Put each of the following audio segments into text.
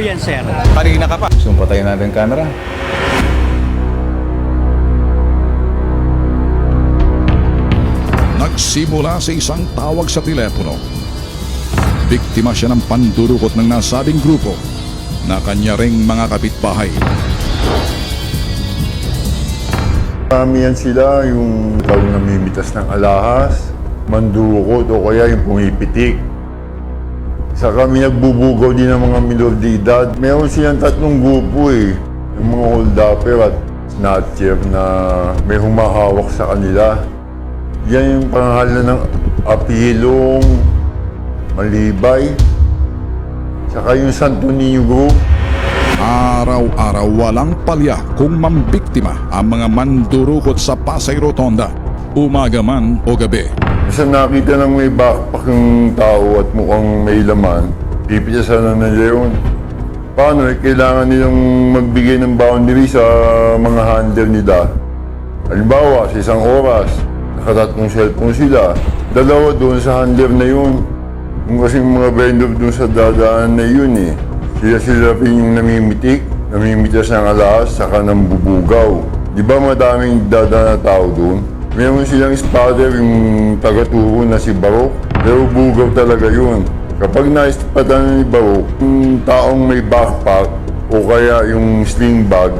yan, sir. Kanina ka pa. So, patayin natin ang camera. Nagsimula sa isang tawag sa telepono. Biktima siya ng pandurukot ng nasabing grupo na kanya ring mga kapitbahay. Maramihan sila, yung tawag namimitas ng alahas, mandurukot o kaya yung pumipitik. Sa kami nagbubugaw din ng mga minor de edad. Meron silang tatlong grupo eh. Yung mga hold-upper at snatcher na may humahawak sa kanila. Yan yung pangalan ng Apilong, Malibay, saka yung Santo Niño Group. Araw-araw walang palya kung mambiktima ang mga mandurukot sa Pasay Rotonda, umaga man o gabi. Basta nakita ng may backpack ng tao at mukhang may laman, pipitasan na nila yun. Paano? Kailangan nilang magbigay ng boundary sa mga handler nila. Halimbawa, sa isang oras, nakatatlong cellphone sila. Dalawa doon sa handler na yun. Yung kasing mga vendor doon sa dadaan na yun eh. Sila rin yung namimitas ng alas, saka ng bubugaw. Di ba madaming dadaan na tao doon? Meron silang spotter, yung taga-turo na si Barok. Pero bugaw talaga yun. Kapag na-spatan ni Barok, yung taong may backpack o kaya yung sling bag,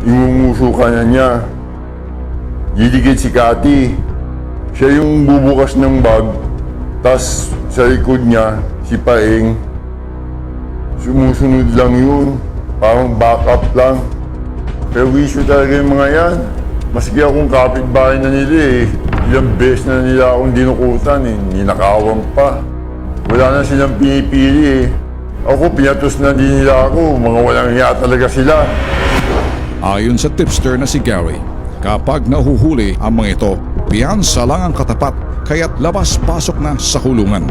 imumusukan na niya. Didikit si Kati. Siya yung bubukas ng bag, tas sa likod niya, si Paeng. Sumusunod lang yun. Parang backup lang. Pero issue talaga yung mga yan. Maski akong kapitbahay na nila eh. Ilang beses na nila akong dinukutan eh. Ninakawan pa. Wala na silang pinipili eh. Ako, pinatos na din nila ako. Mga walang hiya talaga sila. Ayon sa tipster na si Gary, kapag nahuhuli ang mga ito, piyansa lang ang katapat kaya't labas-pasok na sa kulungan.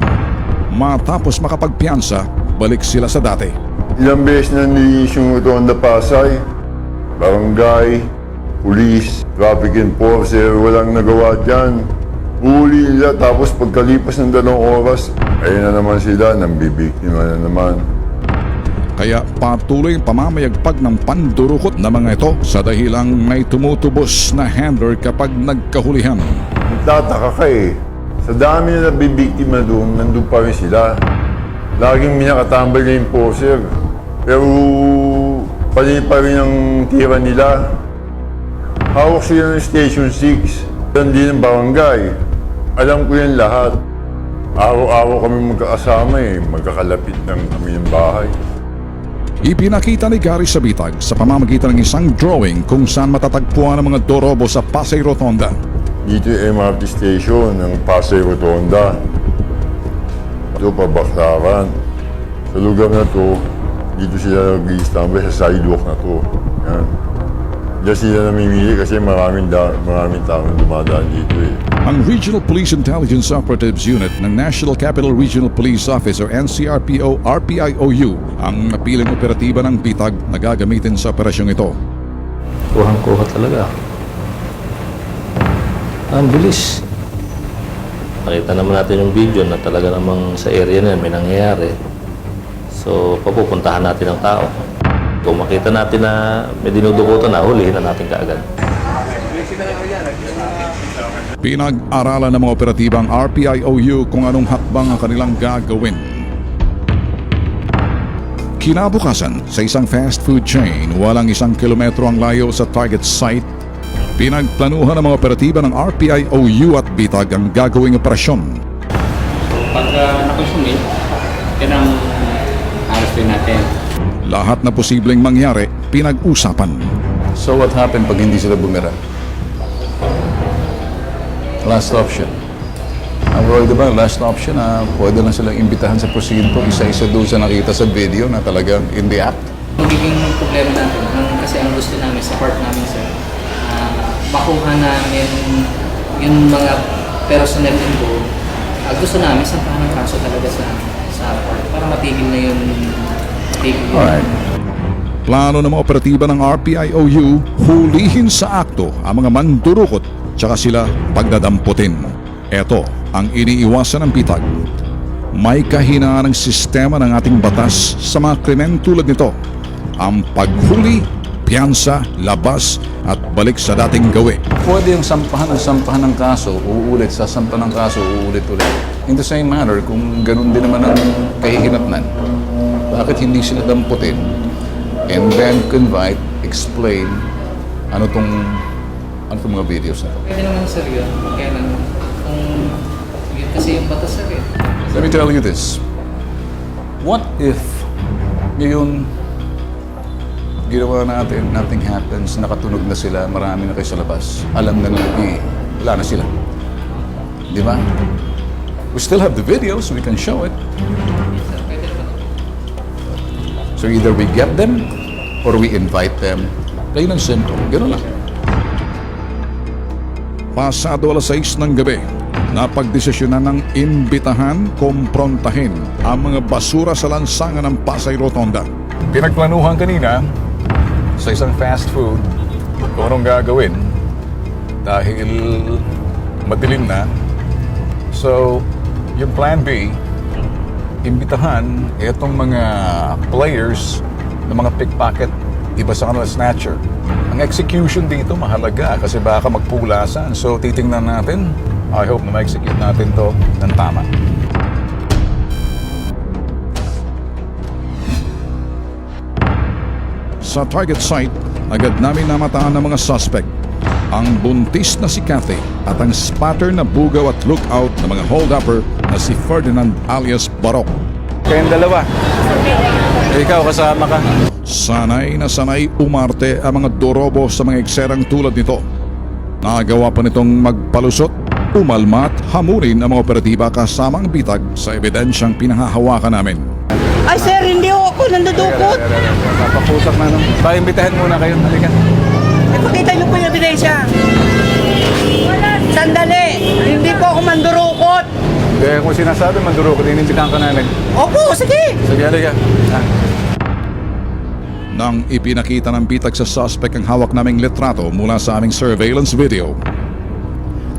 Matapos makapagpiyansa, balik sila sa dati. Ilang beses na nilinis yung Rotonda Pasay. Barangay, pulis, traffic enforcer, walang nagawa dyan. Huli nila tapos pagkalipas ng 2 oras, ayun na naman sila, nambibiktima na naman. Kaya patuloy ang pamamayagpag ng pandurukot na mga ito sa dahilang may tumutubos na handler kapag nagkahulihan. Nagtataka ka eh. Sa dami na nabibiktima doon, nandun pa rin sila. Laging minakatambay na enforcer. Pero pali pa rin ang tira nila. Hawak sila ng Station 6. Yan din ang barangay. Alam ko yan lahat. Araw-araw kami magkakasama eh. Magkakalapit ng kami ng bahay. Ipinakita ni Gary sa bitag sa pamamagitan ng isang drawing kung saan matatagpuan ang mga dorobo sa Pasay Rotonda. Dito yung MRT station ng Pasay Rotonda. Ito Pabaksaran. Sa lugar na to, dito sila nag-i-standby sa sidewalk na to. Yan. Diyan sila namimili kasi maraming taong dumadaan dito eh. Ang Regional Police Intelligence Operatives Unit ng National Capital Regional Police Office or NCRPO RPIOU ang napiling operatiba ng bitag na gagamitin sa operasyong ito. Kuhang-kuha talaga. Ang bilis. Nakita naman natin yung video na talaga namang sa area na may nangyayari. So, papupuntahan natin ang tao. Kung makita natin na may dinudukutan na, hulihin na natin kaagad. Pinag-aralan ng mga operatibang RPIOU kung anong hakbang ang kanilang gagawin. Kinabukasan, sa isang fast food chain, walang 1 kilometro ang layo sa target site, pinagplanuhan ng mga operatiba ng RPIOU at bitag ang gagawing operasyon. Pag nakonsumit, yan ang harapin natin. Lahat na posibleng mangyari, pinag-usapan. So what happened pag hindi sila bumira? Last option. Ang role, diba, last option na pwede lang silang imbitahan sa proceeding po. Isa-isa doon sa nakita sa video na talagang in the act. Magiging problema natin kasi ang gusto namin, support namin sir, makuha namin yung mga personnel involved. Gusto namin sa parang kaso talaga sa part para matigil na yung Alright. Plano ng mga operatiba ng RPIOU, hulihin sa akto ang mga mandurukot tsaka sila pagdadamputin. Ito ang iniiwasan ng bitag. May kahinaan ng sistema ng ating batas sa mga krimen tulad nito. Ang paghuli, piyansa, labas at balik sa dating gawi. Pwede yung sampahan ng kaso, uulit, sasampahan ng kaso, uulit-ulit. In the same manner, kung ganun din naman ang kahihinatnan, bakit hindi sila damputin and then invite, explain, ano tong mga videos na to? Pwede naman sir yun. Kaya lang, kung yun kasi yung batas sir eh. Let me tell you this. What if ngayon ginawa natin, nothing happens, nakatunog na sila, marami na kayo sa labas. Alam na nila, wala na sila. Di ba? We still have the video so we can show it. Sir, pwede naman. So either we get them or we invite them. Plain and simple. Ganun lang. Pasado alas 6 ng gabi, napagdesisyonan ng imbitahan, komprontahin ang mga basura sa lansangan ng Pasay Rotonda. Pinagplanuhan kanina sa isang fast food kung anong gagawin dahil madilim na. So, yung plan B, imbitahan itong mga players ng mga pickpocket, iba sa kanila snatcher. Ang execution dito mahalaga kasi baka magpulasan. So, titingnan natin. I hope na ma-execute natin to ng tama. Sa target site, agad namin namataan ng mga suspect. Ang buntis na si Cathy at ang spatter na bugaw at lookout ng mga hold-upper na si Ferdinand alias Barok. Kayong dalawa. Ikaw kasama ka. Sanay na sanay umarte ang mga dorobo sa mga ekserang tulad nito. Nagawa pa nitong magpalusot, umalma at hamunin ang mga operatiba kasamang bitag sa ebidensyang pinahahawakan namin. Ay sir, hindi ako nandudukot. Papapusak na naman. Imbitahan muna kayo. Halika. Ipakita niyo po yung ebidensya. Sandali, hindi po ako mandurukot. Hindi, kung sinasabi, mandurukot, inimbitahan ka namin. Opo, sige. Sige, halika. Nang ipinakita ng bitag sa suspect ang hawak naming litrato mula sa aming surveillance video,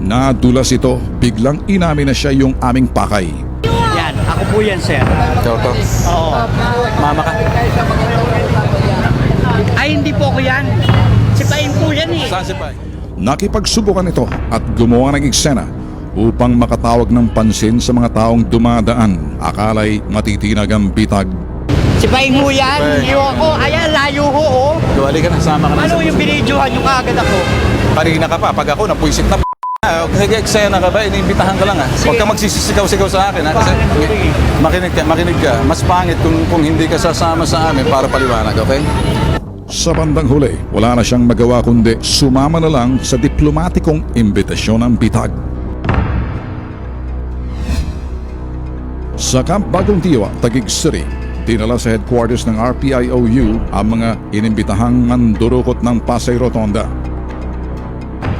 nadulas ito, biglang inamin na siya yung aming pakay. Yan, ako po yan, sir. Ikaw to. Oo. Mama ka. Ay, hindi po ako yan. Sipain po yan eh. Saan si Pai? Nakipagsubukan ito at gumawa ng eksena upang makatawag ng pansin sa mga taong dumadaan. Akala'y matitinag ang bitag. Sipain mo yan. Iyo ako. Ayan, layo ho oh. Halika na, sama ka na. Ano yung binidyohan yung kagad ako? Kanina ka pa, pag ako napuisit na Sige, eksena ka ba? Iniimbitahan ka lang ha. Huwag ka magsisisigaw-sigaw sa akin ha. Kasi makinig ka. Mas pangit kung hindi ka sasama sa amin para paliwanag, okay? Sa bandang huli, wala na siyang magawa kundi sumama na lang sa diplomatikong imbitasyon ng bitag. Sa Camp Bagong Tiwa, Taguig City, dinala sa headquarters ng RPIOU ang mga inimbitahang mandurukot ng Pasay Rotonda.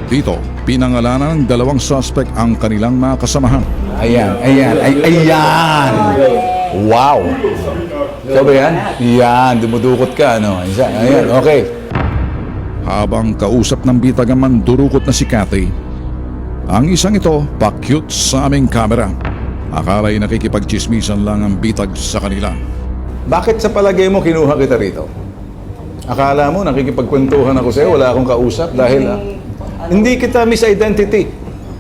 Dito, pinangalanan ng dalawang suspect ang kanilang mga kasamahan. Ayan. Wow! Ikaw ba yan? Yan, dumudukot ka, ano? Ayan, okay. Habang kausap ng bitag ang mandurukot na si Cathy, ang isang ito pa-cute sa aming kamera. Akala'y nakikipagchismisan lang ang bitag sa kanila. Bakit sa palagay mo kinuha kita rito? Akala mo nakikipagkwentuhan ako sa'yo, wala akong kausap dahil hindi kita misidentity.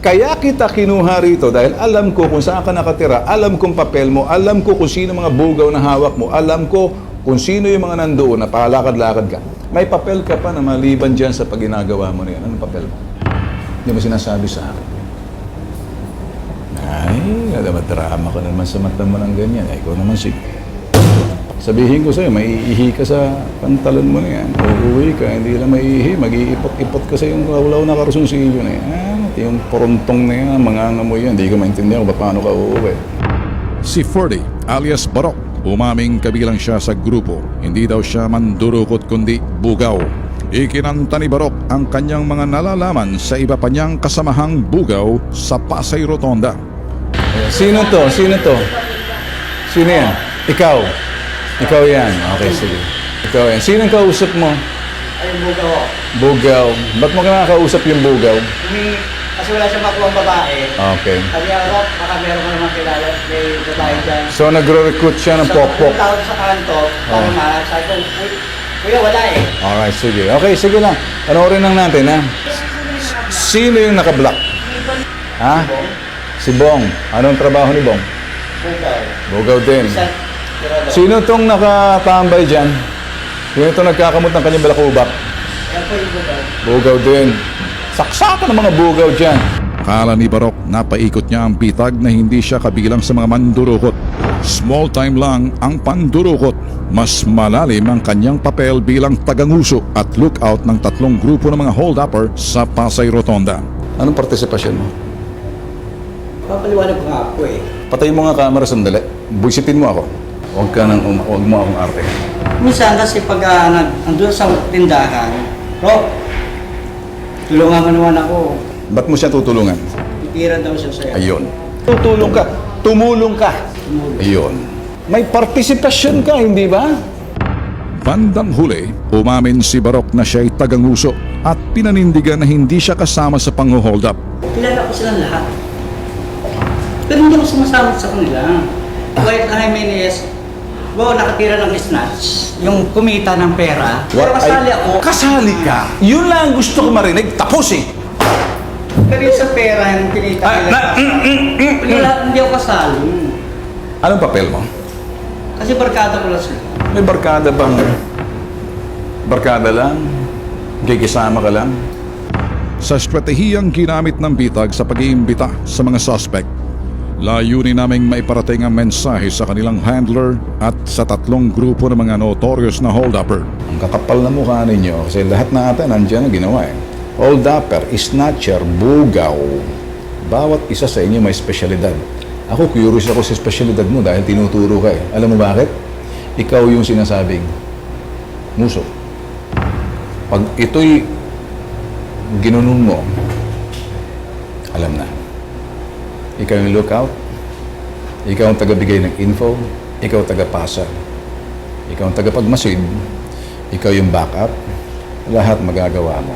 Kaya kita kinuha rito dahil alam ko kung saan ka nakatira, alam kong papel mo, alam ko kung sino mga bugaw na hawak mo, alam ko kung sino yung mga nandoon na pakalakad-lakad ka. May papel ka pa na maliban dyan sa pagginagawa mo na yan. Anong papel mo? Hindi mo sinasabi sa akin. Ay, drama ka naman sa mata mo ng ganyan. Ay, ikaw naman sabihin ko sa'yo, maiihi ka sa pantalon mo na yan. Uuwi ka, hindi lang maiihi, mag-iipot-ipot ka sa yung law na karusunsilyo na yan. Yung porontong na yan, mangangamoy yan, hindi ko maintindihan kung paano ka uuwi. Si Ferdy alias Barok, umaming kabilang siya sa grupo. Hindi daw siya mandurukot kundi bugaw. Ikinanta ni Barok ang kanyang mga nalalaman sa iba pa niyang kasamahang bugaw sa Pasay Rotonda. Sino to? Sino yan? Ikaw. Ikaw yan. Okay, sige. Ikaw yan. Sino ang kausap mo? Ay, bugaw. Bugaw. Ba't mo nakakausap yung bugaw? Kasi wala siyang makuha ang babae. Okay. Sabi niya, Rob, baka meron ka naman kilala, may babae dyan. So nagre-recruit siya ng pokpok. Sa tawag sa kanto, para sabi ko, kuya, wala eh. Alright, sige. Okay, sige lang. Panoorin lang natin, ha? Sino yung naka-block? Ha? Si Bong. Anong trabaho ni Bong? Bugaw. Bugaw din. Isang tirador. Sino tong nakatambay dyan? Sino itong nagkakamot ng kanyang balakubak? Yan po yung bugaw. Bugaw din. Saksakan ng mga bugaw dyan. Akala ni Barok napaikot niya ang bitag na hindi siya kabilang sa mga mandurukot. Small time lang ang pandurukot. Mas malalim ang kanyang papel bilang taganguso at lookout ng 3 grupo ng mga hold-upper sa Pasay Rotonda. Anong partisipasyon mo? Papaliwanag ko nga po eh. Patayin mo nga camera sandali. Buisitin mo ako. Huwag mo akong arte. Minsan kasi pag nandun sa tindahan, Rob, tulungan mo naman ako. Ba't mo siya tutulungan? Titira daw siya sa'yo. Ayun. Tutulong ka. Tumulong ka. Ayun. May partisipasyon ka, hindi ba? Bandang huli, umamin si Barok na siya'y taganguso at pinanindigan na hindi siya kasama sa pang-hold up. Kilala ko silang lahat. Pero hindi ako sumasama sa kanila. White Jimenez, nakatira ng snatch. Yung kumita ng pera. Pero kasali ako. Kasali ka? Yun lang ang gusto ko marinig. Tapos eh. Pero yung sa pera, yung kinita nila. Hindi ako kasali. Anong papel mo? Kasi barkada ko lang sila. May barkada bang? Barkada lang? Kikisama ka lang? Sa estratehiyang ginamit ng bitag sa pag-iimbita sa mga suspect, layunin naming maiparating ang mensahe sa kanilang handler at sa 3 grupo ng mga notorious na hold-upper. Ang kakapal na mukha ninyo kasi lahat na ata nandiyan ang ginawa eh. Hold-upper, snatcher, bugaw. Bawat isa sa inyo may espesyalidad. Ako, curious ako sa espesyalidad mo dahil tinuturo ka eh. Alam mo bakit? Ikaw yung sinasabing muso. Pag ito'y ginunun mo, alam na. Ikaw yung lookout, ikaw ang tagabigay ng info, ikaw ang tagapasa, ikaw ang tagapagmasid, ikaw yung backup, lahat magagawa mo.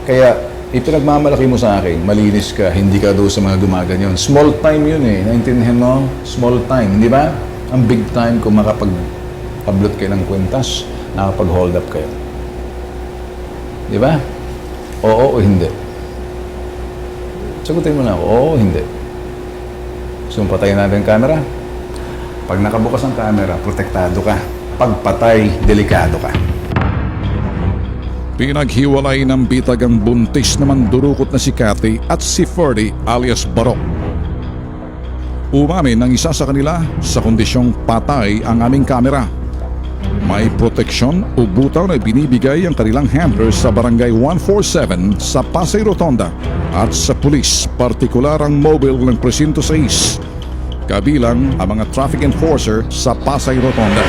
Kaya, ipinagmamalaki mo sa akin, malinis ka, hindi ka doon sa mga gumaganyan. Small time yun eh, naintindihan mo? Small time, hindi ba? Ang big time kung makapag-ablot kayo ng kwentas, nakapag-hold up kayo. Di ba? Oo o hindi? Sagutin mo na ako, oo o hindi? So, patayin natin ang camera. Pag nakabukas ang camera, protektado ka. Pag patay, delikado ka. Pinaghiwalay ng bitag ang buntis na mandurukot na si Cathy at si Ferdy alias Barok. Umamin ang isa sa kanila sa kondisyong patay ang aming kamera. May proteksyon o butaw na binibigay ang kanilang handlers sa Barangay 147 sa Pasay Rotonda at sa pulis, partikular ang mobile ng Presinto 6, kabilang ang mga traffic enforcer sa Pasay Rotonda.